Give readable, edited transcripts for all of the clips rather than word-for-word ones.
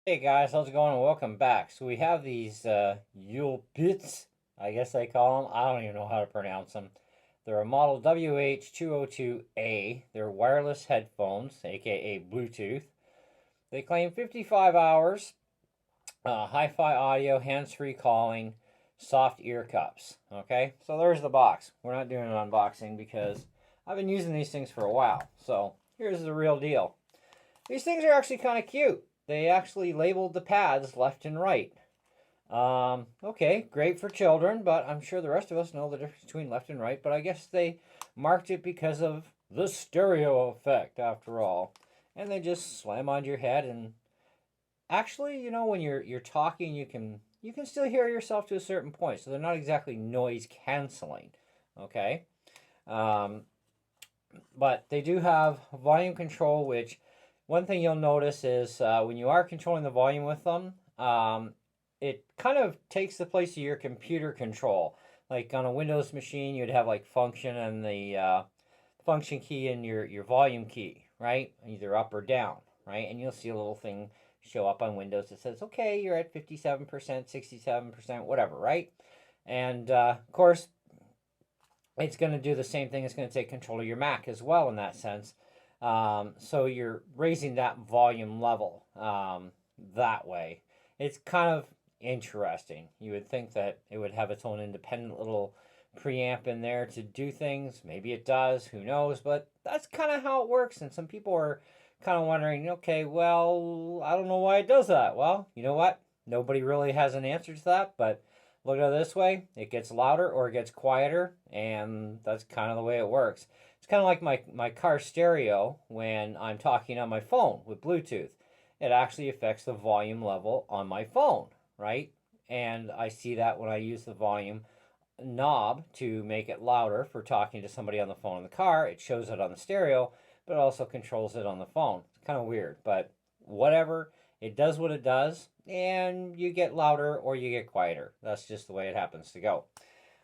Hey guys, how's it going and welcome back. So we have these Uliptz, I guess they call them. I don't even know how to pronounce them. They're a model WH202A. They're wireless headphones, aka Bluetooth. They claim 55 hours, hi-fi audio, hands-free calling, soft ear cups. Okay, so there's the box. We're not doing an unboxing because I've been using these things for a while. So here's the real deal. These things are actually kind of cute. They actually labeled the pads left and right. Okay, great for children, but I'm sure the rest of us know the difference between left and right. But I guess they marked it because of the stereo effect, after all. And they just slam onto your head. And actually, when you're talking, you can still hear yourself to a certain point. So they're not exactly noise canceling. Okay, um, but they do have volume control, which one thing you'll notice is when you are controlling the volume with them, it kind of takes the place of your computer control. Like on a Windows machine, you'd have like function and the function key and your volume key, right? Either up or down, right? And you'll see a little thing show up on Windows that says, okay, you're at 57%, 67%, whatever, right? And of course, it's going to do the same thing. It's going to take control of your Mac as well in that sense. So you're raising that volume level that way. It's kind of interesting. You would think that it would have its own independent little preamp in there to do things. Maybe it does. Who knows? But that's kind of how it works. And some people are kind of wondering, okay, well, I don't know why it does that. Well, you know what? Nobody really has an answer to that, but look at it this way, it gets louder or it gets quieter, and that's kind of the way it works. It's kind of like my car stereo when I'm talking on my phone with Bluetooth. It actually affects the volume level on my phone, right? And I see that when I use the volume knob to make it louder for talking to somebody on the phone in the car. It shows it on the stereo, but it also controls it on the phone. It's kind of weird, but whatever. It does what it does, and you get louder or you get quieter. That's just the way it happens to go.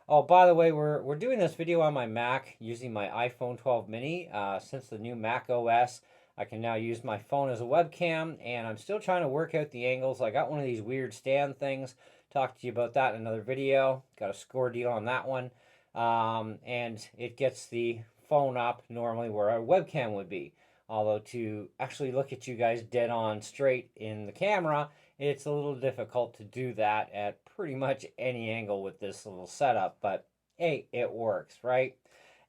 Oh, by the way, we're doing this video on my Mac using my iPhone 12 mini. Since the new Mac OS, I can now use my phone as a webcam, and I'm still trying to work out the angles. I got one of these weird stand things. Talk to you about that in another video. Got a score deal on that one. And it gets the phone up normally where a webcam would be. Although to actually look at you guys dead on straight in the camera, it's a little difficult to do that at pretty much any angle with this little setup. But hey, it works, right?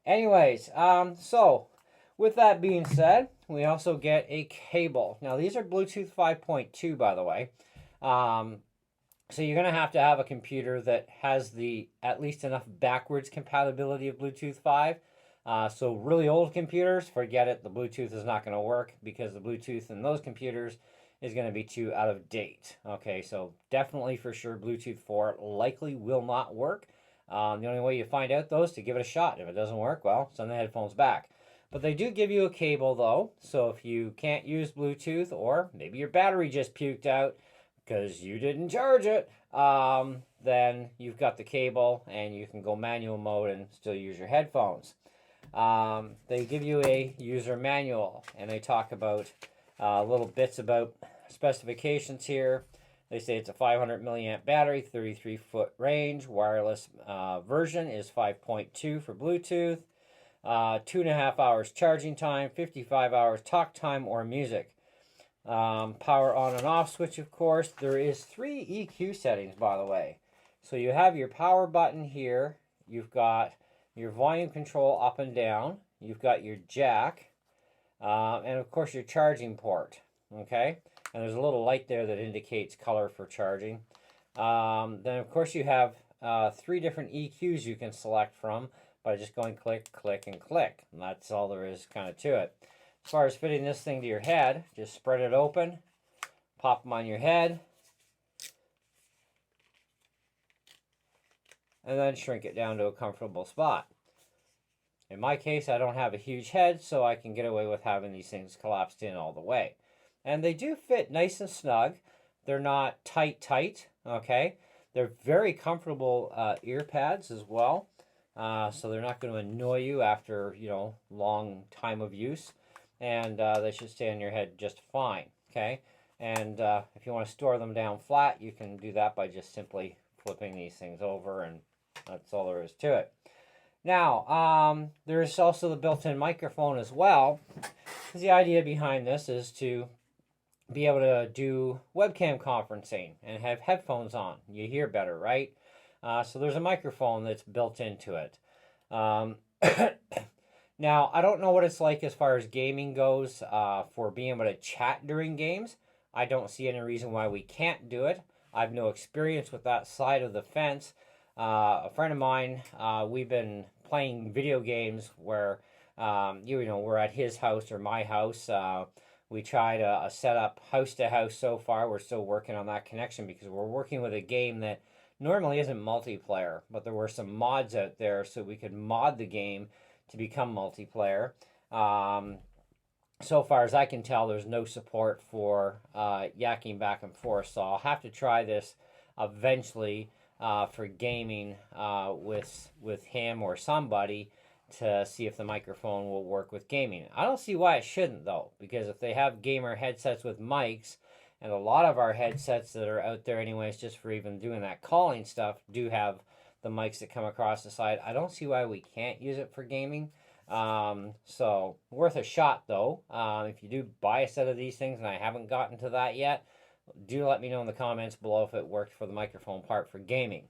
Anyways, so with that being said, we also get a cable. Now these are Bluetooth 5.2, by the way. So you're going to have a computer that has the at least enough backwards compatibility of Bluetooth 5. So really old computers, forget it. The Bluetooth is not going to work because the Bluetooth in those computers is going to be too out of date. Okay, so definitely for sure Bluetooth 4 likely will not work. The only way you find out though is to give it a shot. If it doesn't work, well, send the headphones back. But they do give you a cable though, so if you can't use Bluetooth or maybe your battery just puked out because you didn't charge it, then you've got the cable and you can go manual mode and still use your headphones. They give you a user manual and they talk about little bits about specifications here. They say it's a 500 milliamp battery, 33-foot range. Wireless version is 5.2 for Bluetooth. 2.5 hours charging time, 55 hours talk time or music. Power on and off switch, of course. There is 3 EQ settings, by the way. So you have your power button here. You've got your volume control up and down. You've got your jack. And of course your charging port. Okay? And there's a little light there that indicates color for charging. Then of course you have 3 different EQs you can select from by just going click, click, and click. And that's all there is kind of to it. As far as fitting this thing to your head, just spread it open, pop them on your head, and then shrink it down to a comfortable spot. In my case, I don't have a huge head, so I can get away with having these things collapsed in all the way. And they do fit nice and snug. They're not tight, okay? They're very comfortable ear pads as well. So they're not going to annoy you after, long time of use. And they should stay on your head just fine, okay? And if you want to store them down flat, you can do that by just simply flipping these things over, and that's all there is to it. Now, there's also the built-in microphone as well. The idea behind this is to be able to do webcam conferencing and have headphones on. You hear better, right? So there's a microphone that's built into it. Now, I don't know what it's like as far as gaming goes for being able to chat during games. I don't see any reason why we can't do it. I have no experience with that side of the fence. A friend of mine, we've been playing video games where, we're at his house or my house. We tried a setup house to house so far. We're still working on that connection because we're working with a game that normally isn't multiplayer, but there were some mods out there so we could mod the game to become multiplayer. So far as I can tell, there's no support for yakking back and forth, so I'll have to try this eventually for gaming with him or somebody to see if the microphone will work with gaming. I don't see why it shouldn't, though, because if they have gamer headsets with mics, and a lot of our headsets that are out there anyways, just for even doing that calling stuff, do have the mics that come across the side, I don't see why we can't use it for gaming. So worth a shot, though. If you do buy a set of these things, and I haven't gotten to that yet, do let me know in the comments below if it worked for the microphone part for gaming.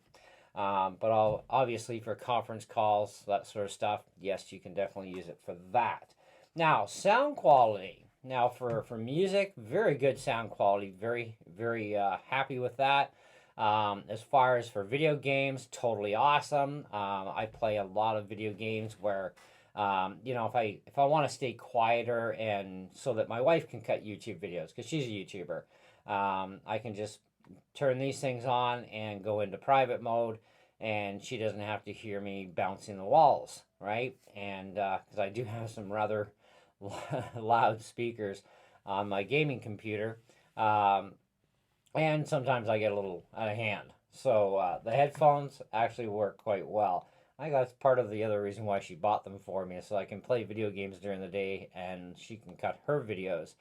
But obviously for conference calls, that sort of stuff, yes, you can definitely use it for that. Now, sound quality. Now, for music, very good sound quality. Very, very happy with that. As far as for video games, totally awesome. I play a lot of video games where, if I want to stay quieter and so that my wife can cut YouTube videos, because she's a YouTuber, I can just turn these things on and go into private mode, and she doesn't have to hear me bouncing the walls, right? And because I do have some rather loud speakers on my gaming computer, and sometimes I get a little out of hand. So the headphones actually work quite well. I think that's part of the other reason why she bought them for me, so I can play video games during the day and she can cut her videos.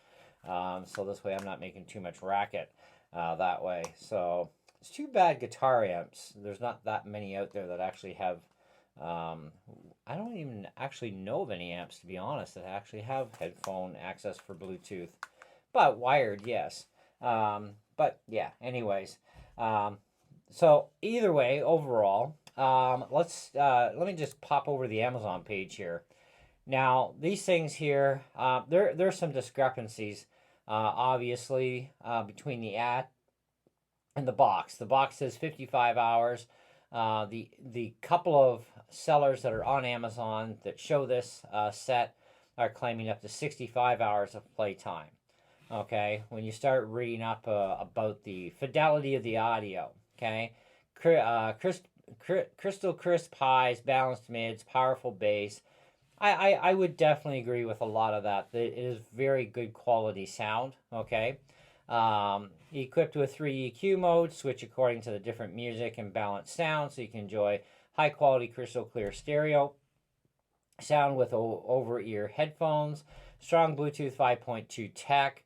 So this way I'm not making too much racket that way. So it's too bad guitar amps. There's not that many out there that actually have, I don't even actually know of any amps, to be honest, that actually have headphone access for Bluetooth. But wired, yes. But yeah, anyways. So either way, overall, let me just pop over to the Amazon page here. Now, these things here, there's some discrepancies, obviously, between the ad and the box. The box says 55 hours. The couple of sellers that are on Amazon that show this set are claiming up to 65 hours of playtime. Okay, when you start reading up about the fidelity of the audio, okay, crystal crisp highs, balanced mids, powerful bass. I would definitely agree with a lot of that. It is very good quality sound, okay? Equipped with 3 EQ modes, switch according to the different music and balanced sound, so you can enjoy high quality crystal clear stereo sound with over-ear headphones, strong Bluetooth 5.2 tech.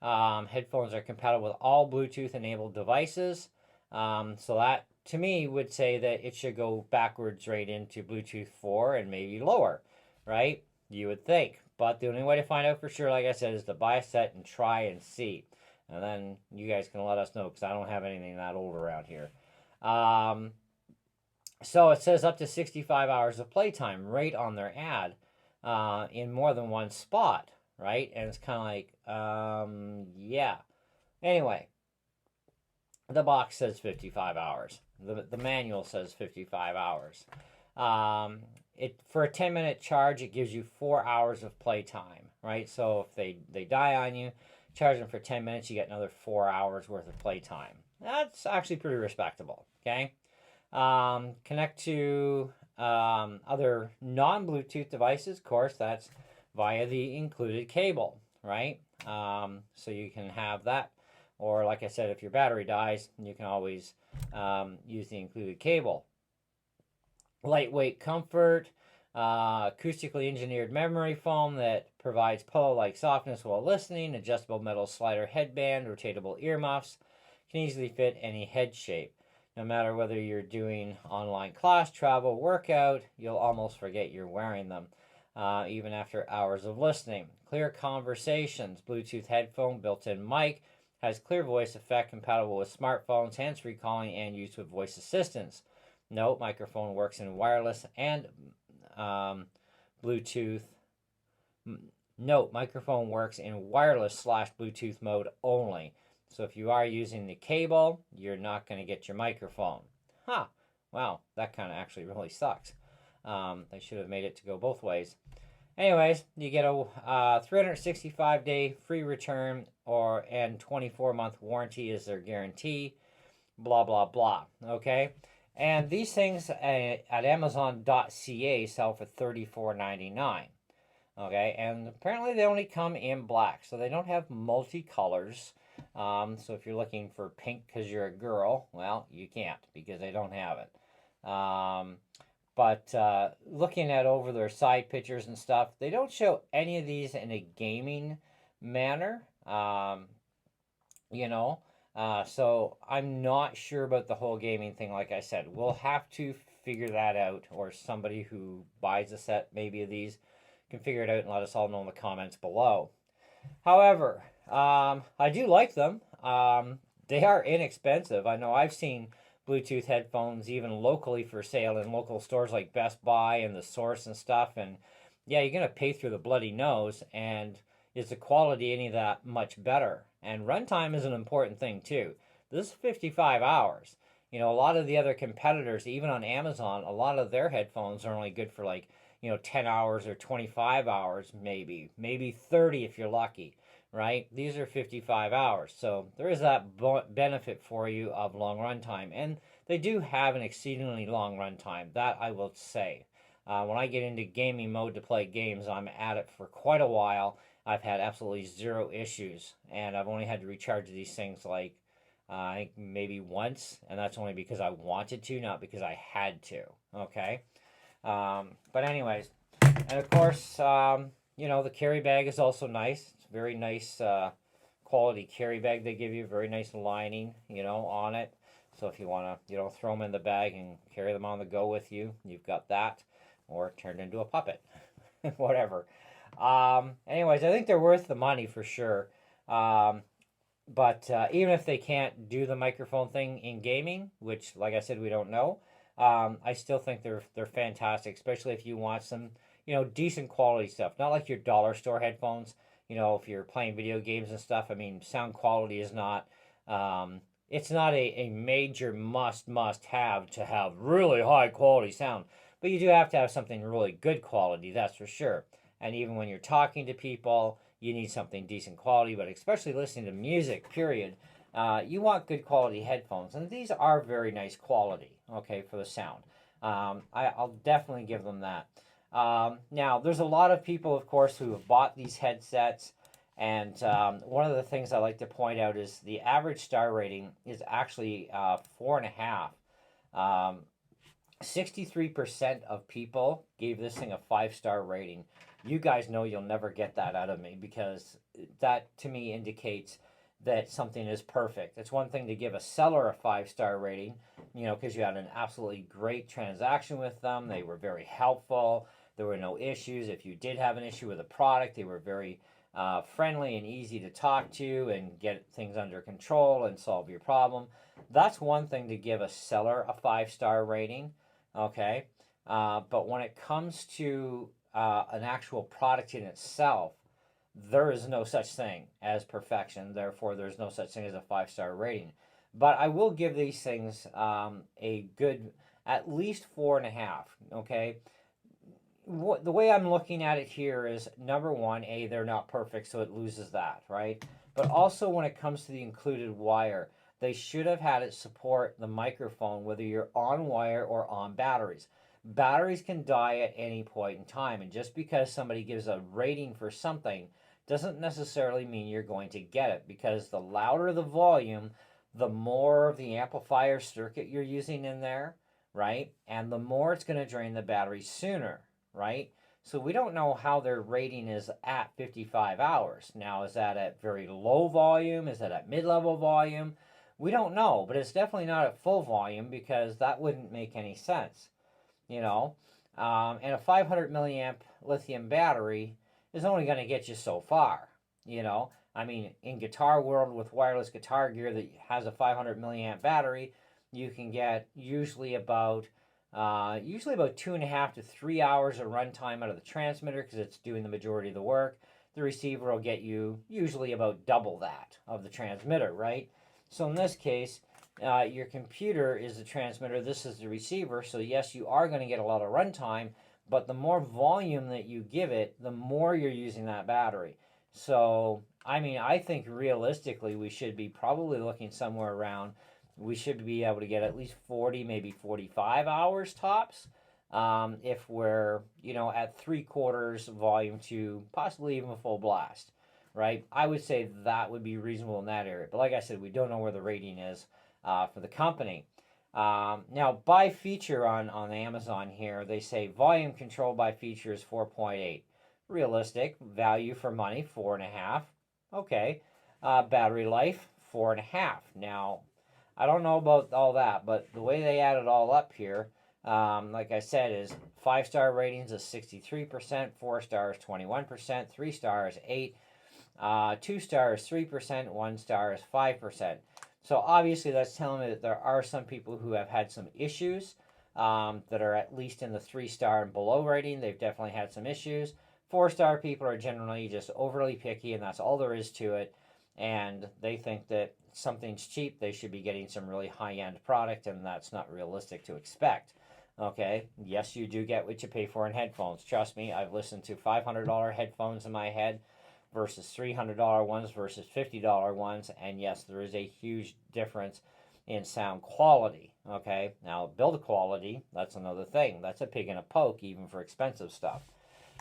Headphones are compatible with all Bluetooth enabled devices. So that, to me, would say that it should go backwards right into Bluetooth 4 and maybe lower, right? You would think. But the only way to find out for sure, like I said, is to buy a set and try and see. And then you guys can let us know, because I don't have anything that old around here. So it says up to 65 hours of playtime right on their ad in more than one spot, right? And it's kind of like, yeah. Anyway, the box says 55 hours. The manual says 55 hours. For a 10-minute charge, it gives you 4 hours of playtime, right? So if they die on you, charge them for 10 minutes, you get another 4 hours worth of playtime. That's actually pretty respectable, okay? Connect to other non-Bluetooth devices. Of course, that's via the included cable, right? So you can have that. Or like I said, if your battery dies, you can always use the included cable. Lightweight comfort. Acoustically engineered memory foam that provides pillow-like softness while listening, adjustable metal slider headband, rotatable earmuffs, can easily fit any head shape. No matter whether you're doing online class, travel, workout, you'll almost forget you're wearing them, even after hours of listening. Clear conversations, Bluetooth headphone, built-in mic, has clear voice effect compatible with smartphones, hands-free calling, and use with voice assistants. Note, microphone works in wireless and Bluetooth. Note, microphone works in wireless / Bluetooth mode only. So if you are using the cable, you're not going to get your microphone. Huh. Wow, that kind of actually really sucks. They should have made it to go both ways. Anyways, you get a 365-day free return and 24-month warranty is their guarantee. Blah, blah, blah. Okay? And these things at Amazon.ca sell for $34.99. Okay? And apparently they only come in black, so they don't have multicolors. So if you're looking for pink because you're a girl, well, you can't because they don't have it. But looking at over their side pictures and stuff, they don't show any of these in a gaming manner. So I'm not sure about the whole gaming thing. Like I said, we'll have to figure that out, or somebody who buys a set maybe of these can figure it out and let us all know in the comments below. However, I do like them. They are inexpensive. I know I've seen Bluetooth headphones even locally for sale in local stores like Best Buy and The Source and stuff. And yeah, you're going to pay through the bloody nose. And is the quality any of that much better? And runtime is an important thing too. This is 55 hours. You know, a lot of the other competitors, even on Amazon, a lot of their headphones are only good for like, 10 hours or 25 hours maybe 30 if you're lucky, right? These are 55 hours. So there is that benefit for you of long run time. And they do have an exceedingly long run time, that I will say. When I get into gaming mode to play games, I'm at it for quite a while. I've had absolutely zero issues. And I've only had to recharge these things like, I think maybe once. And that's only because I wanted to, not because I had to. Okay? But anyways, and of course, the carry bag is also nice. It's very nice quality carry bag they give you. Very nice lining, on it. So if you want to, throw them in the bag and carry them on the go with you, you've got that. Or turned into a puppet. Whatever. Anyways, I think they're worth the money for sure. But even if they can't do the microphone thing in gaming, which, like I said, we don't know, I still think they're fantastic, especially if you want some, decent quality stuff. Not like your dollar store headphones, if you're playing video games and stuff. I mean, sound quality is not, it's not a major must have to have really high quality sound. But you do have to have something really good quality, that's for sure. And even when you're talking to people, you need something decent quality, but especially listening to music, period. You want good quality headphones, and these are very nice quality, okay, for the sound. I'll definitely give them that. Now, there's a lot of people, of course, who have bought these headsets, and one of the things I like to point out is the average star rating is actually 4.5. 63% of people gave this thing a 5-star rating. You guys know you'll never get that out of me, because that, to me, indicates that something is perfect. It's one thing to give a seller a 5-star rating, because you had an absolutely great transaction with them. They were very helpful. There were no issues. If you did have an issue with a product, they were very friendly and easy to talk to and get things under control and solve your problem. That's one thing to give a seller a 5-star rating, okay? But when it comes to an actual product in itself, there is no such thing as perfection. Therefore, there's no such thing as a 5-star rating. But I will give these things a good, at least 4.5, okay? The way I'm looking at it here is, number one, they're not perfect, so it loses that, right? But also when it comes to the included wire, they should have had it support the microphone, whether you're on wire or on batteries. Batteries can die at any point in time, and just because somebody gives a rating for something doesn't necessarily mean you're going to get it, because the louder the volume, the more of the amplifier circuit you're using in there, right? And the more it's going to drain the battery sooner, right? So we don't know how their rating is at 55 hours. Now, is that at very low volume? Is that at mid-level volume? We don't know, but it's definitely not at full volume because that wouldn't make any sense, you know. And a 500 milliamp lithium battery is only going to get you so far, you know. I mean, in guitar world with wireless guitar gear that has a 500 milliamp battery, you can get usually about 2.5 to 3 hours of runtime out of the transmitter because it's doing the majority of the work. The receiver will get you usually about double that of the transmitter, right? So in this case, your computer is the transmitter, this is the receiver, so yes, you are going to get a lot of runtime, but the more volume that you give it, the more you're using that battery. So, I mean, I think realistically we should be probably looking somewhere around, we should be able to get at least 40, maybe 45 hours tops. If we're, at 3/4 volume to possibly even a full blast, right? I would say that would be reasonable in that area. But like I said, we don't know where the rating is for the company. Now, by feature on Amazon here, they say volume control by feature is 4.8. Realistic. Value for money, 4.5. Okay. Battery life, 4.5. Now, I don't know about all that, but the way they add it all up here, like I said, is 5-star ratings is 63%, 4 stars 21%, 3 stars 8, 2 stars 3%, 1 star is 5%. So obviously that's telling me that there are some people who have had some issues that are at least in the 3-star and below rating. They've definitely had some issues. 4-star people are generally just overly picky, and that's all there is to it. And they think that something's cheap, they should be getting some really high-end product, and that's not realistic to expect. Okay, yes, you do get what you pay for in headphones. Trust me, I've listened to $500 headphones in my head versus $300 ones versus $50 ones, and yes, there is a huge difference in sound quality. Okay, now build quality, that's another thing. That's a pig in a poke, even for expensive stuff.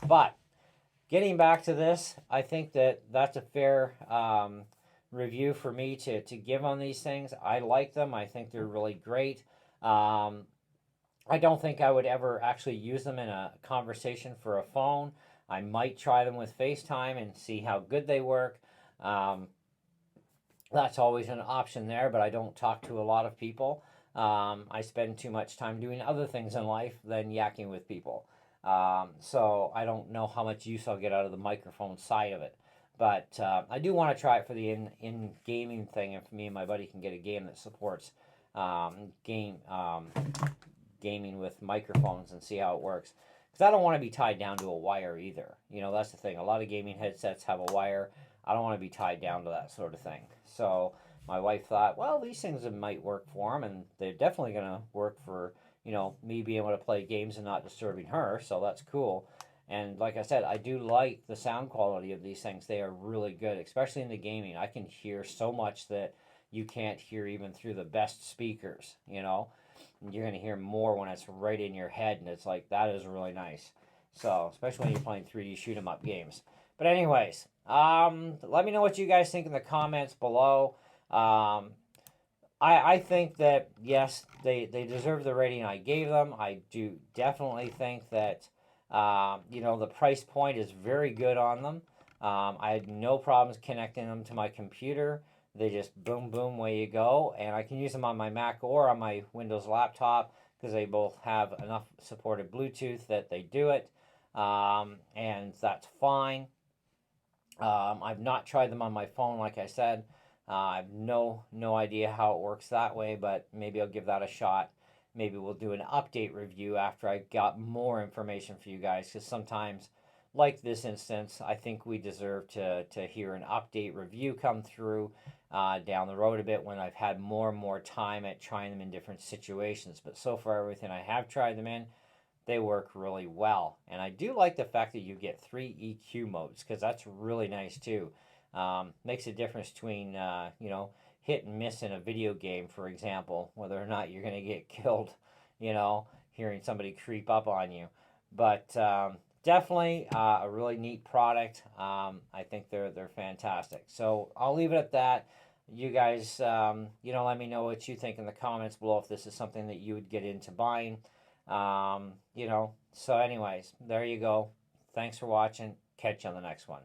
But getting back to this, I think that that's a fair review for me to give on these things. I like them. I think they're really great. I don't think I would ever actually use them in a conversation for a phone. I might try them with FaceTime and see how good they work. That's always an option there, but I don't talk to a lot of people. I spend too much time doing other things in life than yakking with people. So I don't know how much use I'll get out of the microphone side of it. But I do want to try it for the in gaming thing, if me and my buddy can get a game that supports gaming with microphones and see how it works. Because I don't want to be tied down to a wire either. That's the thing. A lot of gaming headsets have a wire. I don't want to be tied down to that sort of thing. So my wife thought, well, these things might work for them, and they're definitely going to work for, me being able to play games and not disturbing her. So that's cool. And like I said, I do like the sound quality of these things. They are really good, especially in the gaming. I can hear so much that you can't hear even through the best speakers, You're going to hear more when it's right in your head, and it's like, that is really nice. So, especially when you're playing 3D shoot 'em up games. But anyways, let me know what you guys think in the comments below. I think that, yes, they deserve the rating I gave them. I do definitely think that, the price point is very good on them. I had no problems connecting them to my computer. They just boom, boom, away you go. And I can use them on my Mac or on my Windows laptop because they both have enough supported Bluetooth that they do it. And that's fine. I've not tried them on my phone, like I said. I have no idea how it works that way, but maybe I'll give that a shot. Maybe we'll do an update review after I got more information for you guys, because sometimes, like this instance, I think we deserve to hear an update review come through down the road a bit when I've had more and more time at trying them in different situations. But so far, everything I have tried them in, they work really well. And I do like the fact that you get 3 EQ modes, because that's really nice too. Makes a difference between, hit and miss in a video game, for example, whether or not you're going to get killed, hearing somebody creep up on you. But definitely a really neat product. I think they're fantastic. So I'll leave it at that. You guys, let me know what you think in the comments below if this is something that you would get into buying. So anyways, there you go. Thanks for watching. Catch you on the next one.